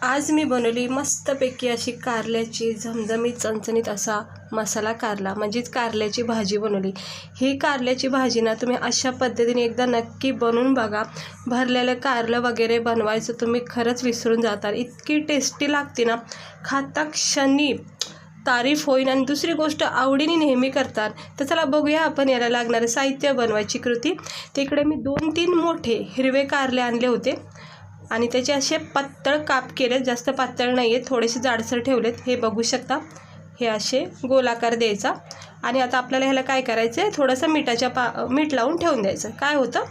आज मी बनवली मस्तपैकी अशी कारल्याची झमझमीत चणचणीत असा मसाला कारला म्हणजेच कारल्याची भाजी बनवली। ही कारल्याची भाजी ना तुम्ही अशा पद्धतीने एकदा नक्की बनवून बघा। भरलेलं कारलं वगैरे बनवायचं तुम्ही खरंच विसरून जाताल, इतकी टेस्टी लागते ना, खाता क्षणी तारीफ होईल आणि दुसरी गोष्ट आवडीने नेहमी करतात। तर चला बघूया आपण याला लागणारे साहित्य, बनवायची कृती। तिकडे मी 2-3 मोठे हिरवे कारले आणले होते आणि त्याचे असे पातळ काप केले, जास्त पातळ नाही आहेत, थोडेसे जाडसर ठेवलेत, हे बघू शकता। हे असे गोलाकार द्यायचा आणि आता आपल्याला ह्याला काय करायचं आहे, थोडंसं मीठ लावून ठेवून द्यायचं। काय होतं,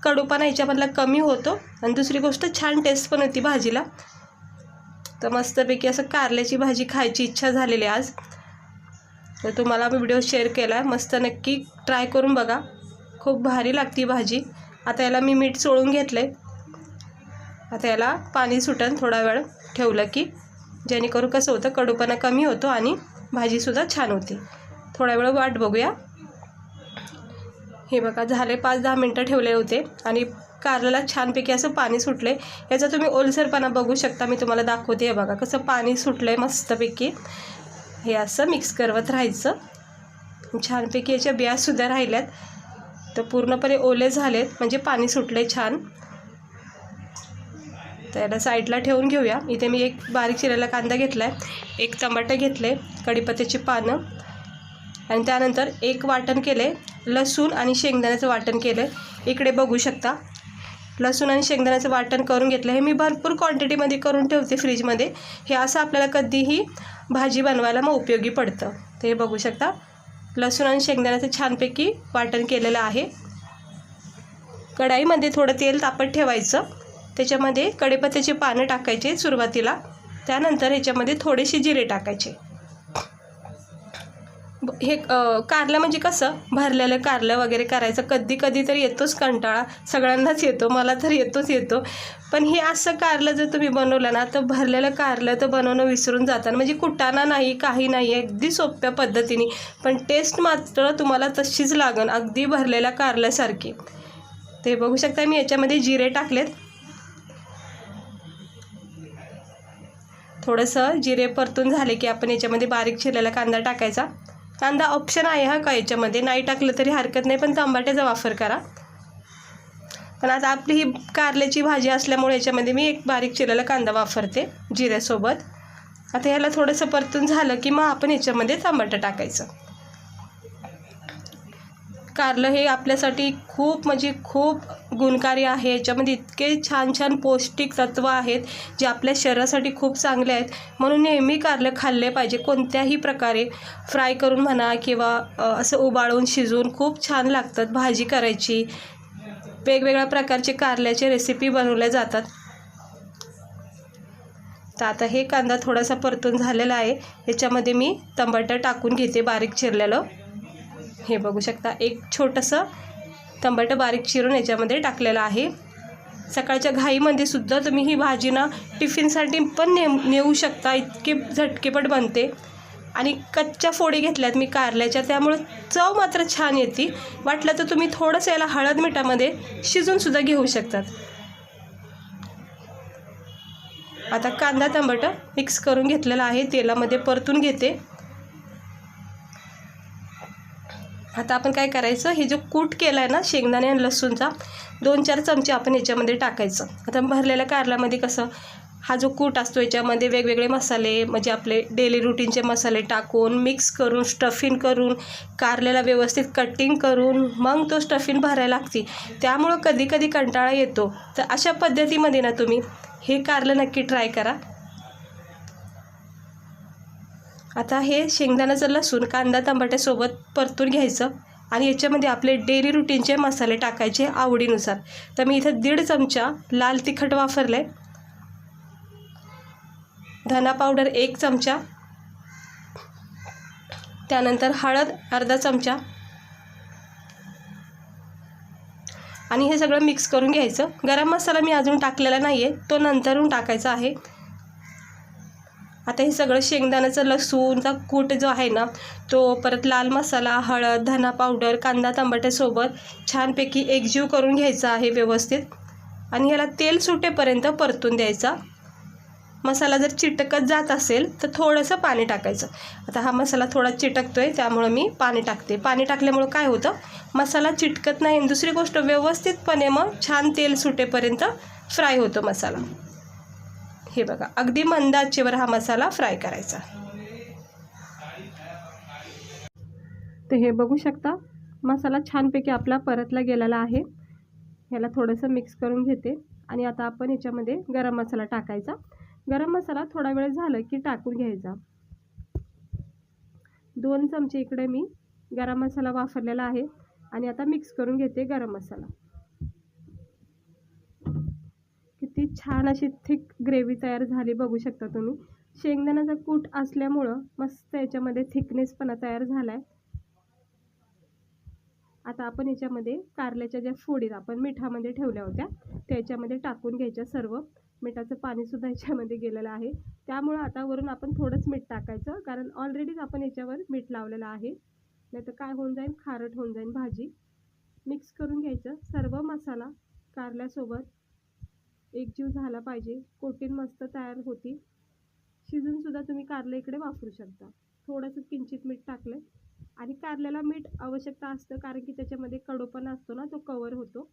कडूपणा ह्याच्यामधला कमी होतो आणि दुसरी गोष्ट छान टेस्ट पण होती भाजीला। तर मस्तपैकी असं कारल्याची भाजी खायची इच्छा झालेली आज, तर तुम्हाला मी व्हिडिओ शेअर केला आहे, मस्त नक्की ट्राय करून बघा, खूप भारी लागती भाजी। आता याला मी मीठ चोळून घेतलं आहे। आता याला पाणी सुटन थोडा वेळ ठेवलं की, जेणेकरून कसं होतं, कडूपणा कमी होतो आणि भाजीसुद्धा छान होते। थोडा वेळ वाट बघूया। हे बघा झाले 5-10 मिनटं ठेवले होते आणि कारल्याला छानपैकी असं पाणी सुटले। याचा तुम्ही ओलसरपणा बघू शकता, मी तुम्हाला दाखवते। हे बघा कसं पाणी सुटलं आहे मस्तपैकी। हे असं मिक्स करत राहायचं। छानपैकी याच्या बियासुद्धा राहिल्यात, तर पूर्णपणे ओले झालेत म्हणजे पाणी सुटले छान। तर याला साईडला ठेवून घेऊया। इथे मी एक बारीक चिरलेला कांदा घेतला आहे, 1 टमाटर घेतले, कढीपत्त्याची पानं आणि त्यानंतर 1 वाटण केले, लसूण आणि शेंगदाण्याचं वाटण केलं। इकडे बघू शकता लसूण आणि शेंगदाण्याचं वाटण करून घेतलं। हे मी भरपूर क्वांटिटीमध्ये करून ठेवते फ्रीजमध्ये, हे असं आपल्याला कधीही भाजी बनवायला मग उपयोगी पडतं। तर हे बघू शकता लसूण आणि शेंगदाण्याचं छानपैकी वाटण केलेलं आहे। कढाईमध्ये थोडं तेल तापत ठेवायचं, त्याच्यामध्ये कढीपत्त्याची पानं टाकायचे सुरुवातीला, त्यानंतर ह्याच्यामध्ये थोडेसे जिरे टाकायचे। हे कारलं म्हणजे कसं, भरलेलं कारलं वगैरे करायचं कधी कधी तर येतोच कंटाळा, सगळ्यांनाच येतो, मला तर येतो। पण हे असं कारलं जर तुम्ही बनवलं ना, तर भरलेलं कारलं तर बनवणं विसरून जातात, म्हणजे कुटाणा नाही, काही नाही, अगदी सोप्या पद्धतीने, पण टेस्ट मात्र तुम्हाला तशीच लागन, अगदी भरलेल्या कारल्यासारखी। ते बघू शकता मी याच्यामध्ये जिरे टाकलेत। थोडंसं जिरे परतून झाले की आपण याच्यामध्ये बारीक चिरलेला कांदा टाकायचा। कांदा ऑप्शन आहे हा, का याच्यामध्ये नाही टाकलं तरी हरकत नाही, पण टमाट्याचा वापर करा। पण आता आपली ही कारल्याची भाजी असल्यामुळे याच्यामध्ये मी एक बारीक चिरलेला कांदा वापरते जिऱ्यासोबत। आता ह्याला थोडंसं परतून झालं की मग आपण याच्यामध्ये टमाटर टाकायचं। कारलं हे आपल्यासाठी खूप म्हणजे खूप गुणकारी आहे, याच्यामध्ये इतके छान छान पौष्टिक तत्व आहेत जे आपल्या शरीरासाठी खूप चांगले आहेत, म्हणून नेहमी कारलं खाल्ले पाहिजे। कोणत्याही प्रकारे फ्राय करून म्हणा किंवा असं उबाळून शिजवून खूप छान लागतात। भाजी करायची, वेगवेगळ्या प्रकारचे कारल्याचे रेसिपी बनवल्या जातात। तर आता हे कांदा थोडासा परतून झालेला आहे, याच्यामध्ये मी टमाटर टाकून घेते बारीक चिरलेलं। हे बघू शकता एक छोटंसं टमाटर बारीक चिरून याच्यामध्ये टाकलेलं आहे। सकाळच्या घाईमध्ये सुद्धा तुम्ही ही भाजी ना टिफिनसाठी पण नेऊ शकता, इतके झटकेपट बनते। आणि कच्च्या फोडी घेतल्यात मी कारल्याच्या, त्यामुळे चव मात्र छान येते। वाटलं तर तुम्ही थोडंसं याला हळद मिठामध्ये शिजून सुद्धा घेऊ शकतात। आता कांदा टमाटर मिक्स करून घेतलेला आहे, तेलामध्ये परतून घेते। आता आपण काय करायचं, हे जो कूट केला आहे ना शेंगदाणे आणि लसूणचा, 2-4 चमचे आपण याच्यामध्ये टाकायचं। आता भरलेल्या कारल्यामध्ये कसं हा जो कूट असतो, याच्यामध्ये वेगवेगळे मसाले म्हणजे आपले डेली रुटीनचे मसाले टाकून मिक्स करून स्टफिंग करून कारल्याला व्यवस्थित कटिंग करून मग तो स्टफिंग भरायला लागते, त्यामुळं कधी कधी कंटाळा येतो। तर अशा पद्धतीमध्ये ना तुम्ही हे कारलं नक्की ट्राय करा। आता हे शेंगदाण्याचं लसूण कांदा टमाट्यासोबत परतून घ्यायचं आणि याच्यामध्ये आपले डेली रुटीनचे मसाले टाकायचे आवडीनुसार। तर मी इथं 1.5 चमचा लाल तिखट वापरले, धना पावडर 1 चमचा, त्यानंतर हळद अर्धा चमचा आणि हे सगळं मिक्स करून घ्यायचं। गरम मसाला मी अजून टाकलेला नाही आहे, तो नंतरून टाकायचा आहे। आता हे सगळं शेंगदाण्याचं लसूणचा कूट जो आहे ना, तो परत लाल मसाला, हळद, धना पावडर, कांदा टमाट्यासोबत छानपैकी एकजीव करून घ्यायचा आहे व्यवस्थित आणि ह्याला तेल सुटेपर्यंत परतून द्यायचा। मसाला जर चिटकत जात असेल तर थोडंसं पाणी टाकायचं. आता हा मसाला थोडा चिटकतोय त्यामुळं मी पाणी टाकते. पाणी टाकल्यामुळं काय होतं, मसाला चिटकत नाही. दुसरी गोष्ट व्यवस्थितपणे मग छान तेल सुटेपर्यंत फ्राय होतो मसाला. हे बघा, अगदी मंद आचेवर हा मसाला फ्राय करायचा. तर हे बघू शकता मसाला छानपैकी आपला परतला गेलेला आहे. ह्याला थोडंसं मिक्स करून घेते आणि आता आपण याच्यामध्ये गरम मसाला टाकायचा. गरम मसाला थोडा वेळ झालं की टाकून घ्यायचा. 2 चमचे इकडे मी गरम मसाला वापरलेला आहे आणि आता मिक्स करून घेते गरम मसाला. किती छान अशी थिक ग्रेव्ही तयार झाली बघू शकता तुम्ही. शेंगदाण्याचा कूट असल्यामुळं मस्त याच्यामध्ये थिकनेसपणा तयार झाला आहे. आता आपण याच्यामध्ये कारल्याच्या ज्या फोडी आपण मिठामध्ये ठेवल्या होत्या त्याच्यामध्ये टाकून घ्यायच्या सर्व. मिठाचं पाणीसुद्धा याच्यामध्ये गेलेलं आहे, त्यामुळं आता वरून आपण थोडंच मीठ टाकायचं, कारण ऑलरेडीच आपण याच्यावर मीठ लावलेलं आहे. नाही तर काय होऊन जाईल, खारट होऊन जाईल भाजी. मिक्स करून घ्यायचं सर्व मसाला कारल्यासोबत एकजीव झाला पाहिजे. कोटिंग मस्त तयार होती. शिजूनसुद्धा तुम्ही कारलं इकडे वापरू शकता. थोडंसं किंचित मीठ टाकलं आणि कारल्याला मीठ आवश्यकता असतं, कारण की त्याच्यामध्ये कडूपणा असतो ना, तो कवर होतो.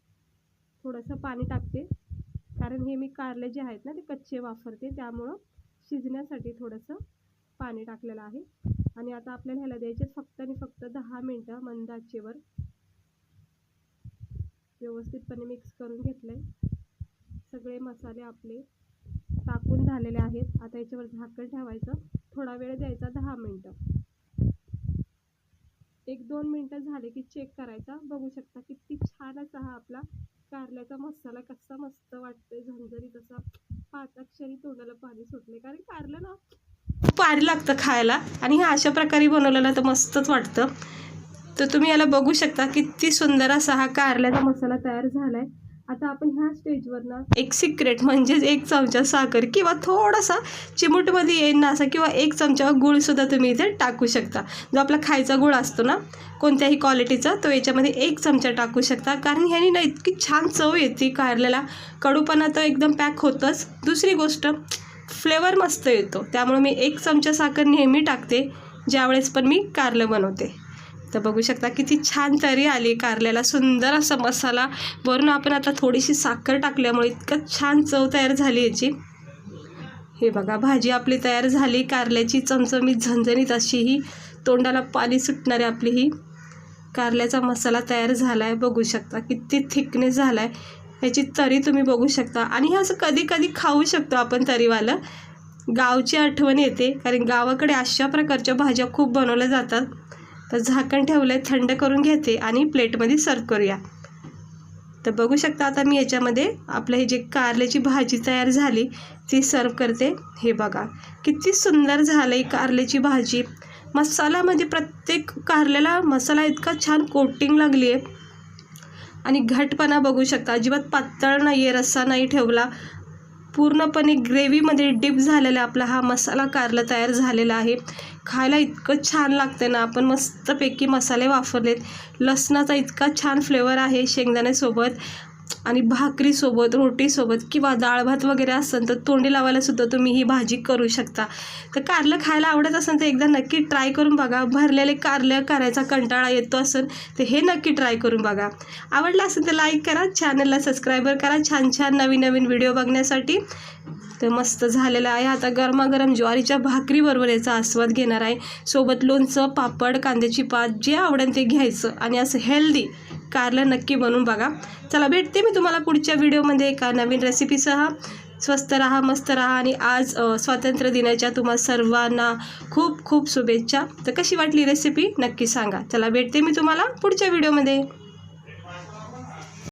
थोडंसं पाणी टाकते, कारण हे मी कारले जे आहेत ना ते कच्चे वापरते, त्यामुळं शिजण्यासाठी थोडंसं पाणी टाकलेलं आहे. आणि आता आपल्याला ह्याला द्यायचे फक्त आणि फक्त 10 मिनटं मंद आचेवर. व्यवस्थितपणे मिक्स करून घेतलंय. सगळे मसाले आपले टाकून झालेले आहेत. आता याच्यावर झाकण ठेवायचं, थोडा वेळ द्यायचा, 10 मिनटं. 1-2 मिनटं झाले की चेक करायचा. बघू शकता किती छान असा हा आपला कारल्याचा मसाला कसा मस्त वाटतोय, झणझणीत असा. 5 अक्षरी तोंडाला पाणी सुटले, कारण कारलं ना खूप भारी लागतं खायला आणि हे अशा प्रकारे बनवलेलं तर मस्तच वाटतं. तर तुम्ही याला बघू शकता किती सुंदर असा हा कारल्याचा मसाला तयार झालाय. आता आपण ह्या स्टेजवर ना एक सिक्रेट म्हणजेच 1 चमचा साखर किंवा थोडासा चिमूटमध्ये येईल ना असा, किंवा 1 चमचा गूळसुद्धा तुम्ही इथे टाकू शकता. जो आपला खायचा गूळ असतो ना कोणत्याही क्वालिटीचा, तो याच्यामध्ये 1 चमचा टाकू शकता, कारण ह्यानी ना इतकी छान चव येते कारल्याला. कडूपणा तर एकदम पॅक होतंच. दुसरी गोष्ट फ्लेवर मस्त येतो, त्यामुळे मी 1 चमचा साखर नेहमी टाकते ज्यावेळेस पण मी कारलं बनवते. तर बघू शकता किती छान तरी आली कारल्याला, सुंदर असा मसाला. वरून आपण आता थोडीशी साखर टाकल्यामुळे इतकं छान चव तयार झाली याची. हे बघा, भाजी आपली तयार झाली कारल्याची, चमचमीत झणझणीत अशी ही, तोंडाला पाणी सुटणारी आपली ही कारल्याचा मसाला तयार झाला आहे. बघू शकता किती थिकनेस झाला आहे. ह्याची तरी तुम्ही बघू शकता. आणि हे असं कधी कधी खाऊ शकतो आपण तरीवालं. गावची आठवण येते, कारण गावाकडे अशा प्रकारच्या भाज्या खूप बनवल्या जातात. तर झाकण ठेवलंय, थंड करून घेते आणि प्लेटमध्ये सर्व करूया. तर बघू शकता आता मी याच्यामध्ये आपलं हे जे कारल्याची भाजी तयार झाली ती सर्व करते. हे बघा किती सुंदर झालं कारल्याची भाजी. मसाल्यामध्ये प्रत्येक कारल्याला मसाला इतका छान कोटिंग लागली आहे. आणि घटपणा बघू शकता, अजिबात पातळ नाही आहे, रस्सा नाही ठेवला, पूर्णपणे ग्रेव्हीमध्ये डीप झालेला आपला हा मसाला कारला तयार झालेला आहे. खायला इतकं छान लागतं ना. आपण मस्तपैकी मसाले वापरलेत. लसणाचा इतका छान फ्लेवर आहे शेंगदाण्यासोबत आणि भाकरीसोबत, रोटीसोबत किंवा डाळ भात वगैरे असेल तर तोंडी लावायलासुद्धा तुम्ही ही भाजी करू शकता. तर कारलं खायला आवडत असेल तर एकदा नक्की ट्राय करून बघा. भरलेले कारलं करायचा कंटाळा येतो असेल तर हे नक्की ट्राय करून बघा. आवडलं असेल तर लाईक करा, चॅनलला सबस्क्राईबर करा छान छान नवीन नवीन व्हिडिओ बघण्यासाठी. तर मस्त झालेलं आहे. आता गरमागरम ज्वारीच्या भाकरीबरोबर याचा आस्वाद घेणार आहे. सोबत लोणचं, पापड, कांद्याची पात, जे आवडेल ते घ्यायचं आणि असं हेल्दी कारलं नक्की बनवून बघा. चला भेटते मी तुम्हाला पुढच्या व्हिडिओमध्ये एका नवीन रेसिपीसह. स्वस्त राहा, मस्त राहा आणि आज स्वातंत्र्य दिनाच्या तुम्हा सर्वांना खूप खूप शुभेच्छा. तर कशी वाटली रेसिपी नक्की सांगा. चला भेटते मी तुम्हाला पुढच्या व्हिडिओमध्ये.